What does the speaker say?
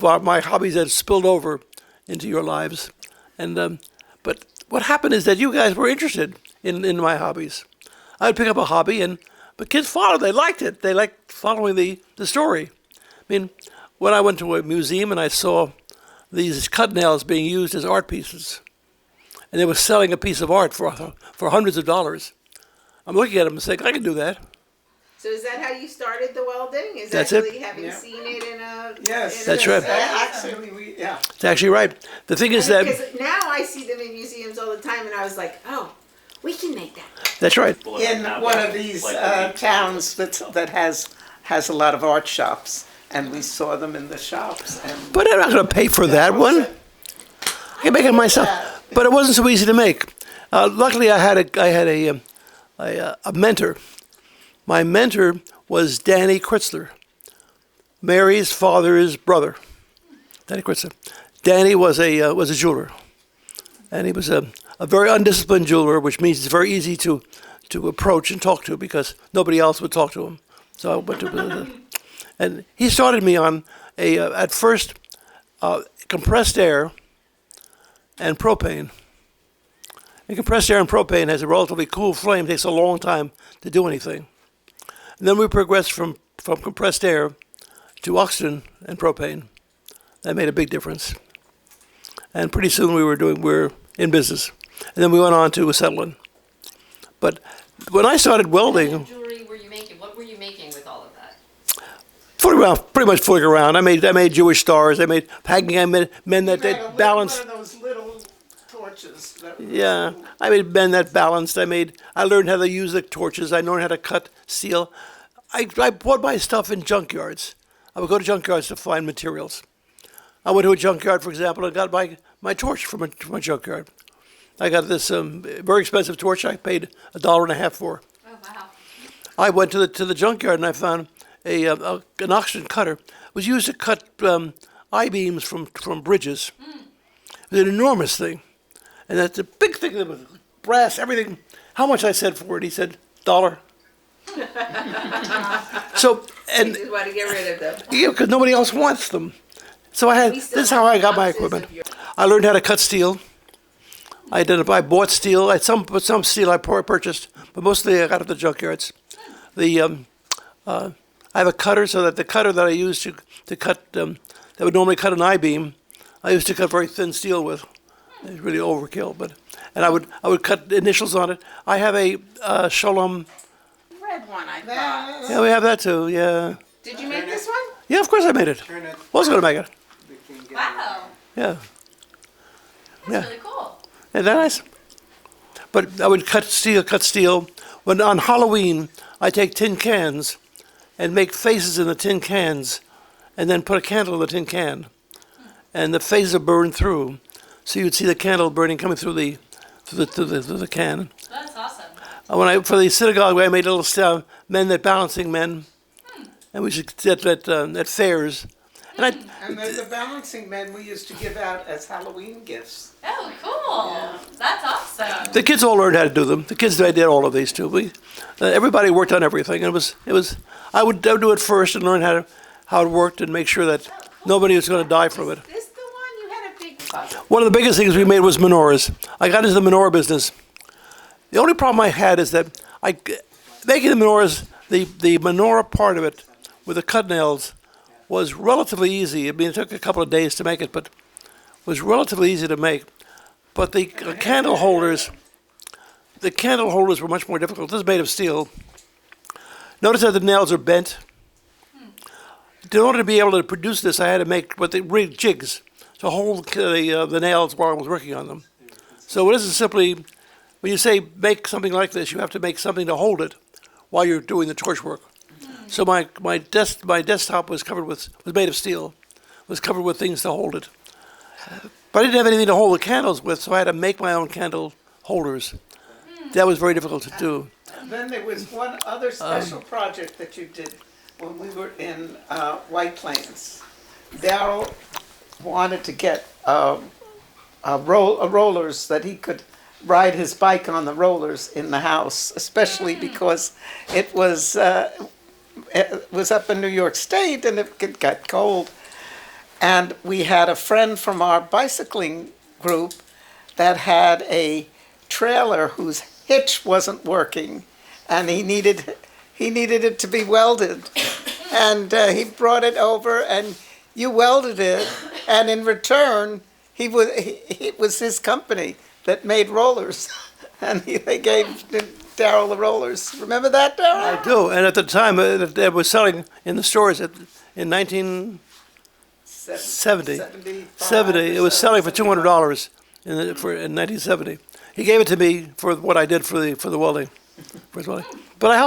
my hobbies had spilled over into your lives. And but what happened is that you guys were interested in my hobbies. I'd pick up a hobby, and but kids followed. They liked it. They liked following the story. I mean, when I went to a museum and I saw these cut nails being used as art pieces, and they were selling a piece of art for hundreds of dollars, I'm looking at them and saying, I can do that. So is that how you started the welding? Is That's actually it. having seen it in a... Yes, That's right. Actually, It's actually right. The thing is that Because now I see them in museums all the time, and I was like, oh, we can make that. that's right. in one of these towns that has a lot of art shops, and we saw them in the shops. And But I'm not going to pay for that one. I can make it myself. But it wasn't so easy to make. Luckily, I had a mentor. My mentor was Danny Kritzler, Mary's father's brother. Danny Kritzler. Danny was a jeweler, and he was a very undisciplined jeweler, which means it's very easy to approach and talk to because nobody else would talk to him. So I went to, and he started me on at first compressed air and propane. And compressed air and propane has a relatively cool flame. It takes a long time to do anything. And then we progressed from compressed air to oxygen and propane. That made a big difference. And pretty soon we were in business. And then we went on to acetylene. But when I started welding, What jewelry were you making? What were you making with all of that? pretty much fooling around. I made Jewish stars. I made hanging. I made men that balanced. one of those little torches. Yeah, I made men that balanced. I learned how to use the torches. I learned how to cut steel. I bought my stuff in junkyards. I would go to junkyards to find materials. I went to a junkyard, for example, and got my torch from a junkyard. I got this very expensive torch I paid $1.50 for. Oh, wow. I went to the junkyard and I found an oxygen cutter. It was used to cut I-beams from bridges. It was an enormous thing. And that's a big thing that was brass, everything. How much I said for it? He said, $1. So, and You just want to get rid of them. yeah, because nobody else wants them. So this is how I got my equipment. I learned how to cut steel. I bought steel. Some steel I purchased, but mostly I got at the junkyards. I have a cutter, so that the cutter that I use to cut that would normally cut an I-beam, I used to cut very thin steel with. It's really overkill, and I would cut initials on it. I have a Shalom. Red one, I thought. Yeah, we have that too. Yeah. Did you make this one? Yeah, of course I made it. Was going to make it. Wow. Yeah. That's really cool. Isn't that nice? But I would cut steel. When on Halloween, I take tin cans and make faces in the tin cans and then put a candle in the tin can. And the faces are burned through. So you'd see the candle burning coming through the can. That's awesome. For the synagogue, I made little men that balancing men. And we should sit at fairs. And the balancing men we used to give out as Halloween gifts. Oh, cool. That's awesome. the kids all learned how to do them. The kids did all of these too. Everybody worked on everything. And it was. I would do it first and learn how it worked and make sure that nobody was going to die from it. Is this the one you had a big puzzle? One of the biggest things we made was menorahs. I got into the menorah business. The only problem I had is that making the menorahs, the menorah part of it with the cut nails was relatively easy. I mean, it took a couple of days to make it, but was relatively easy to make. But the candle holders were much more difficult. This is made of steel. Notice that the nails are bent. In order to be able to produce this, I had to make rig jigs to hold the nails while I was working on them. So it isn't simply, when you say make something like this, you have to make something to hold it while you're doing the torch work. So my desktop was made of steel, was covered with things to hold it. But I didn't have anything to hold the candles with, so I had to make my own candle holders. That was very difficult to do. Then there was one other special project that you did when we were in White Plains. Darryl wanted to get rollers that he could ride his bike on the rollers in the house, especially because it was up in New York State and it got cold. And we had a friend from our bicycling group that had a trailer whose hitch wasn't working, and he needed it to be welded. And he brought it over, and you welded it, and in return, it was his company that made rollers, and they gave Darryl the rollers. Remember that, Darryl? I do. And at the time, it was selling in the stores in 1970. 70. It was selling for $200 in 1970. He gave it to me for what I did for the welding. But I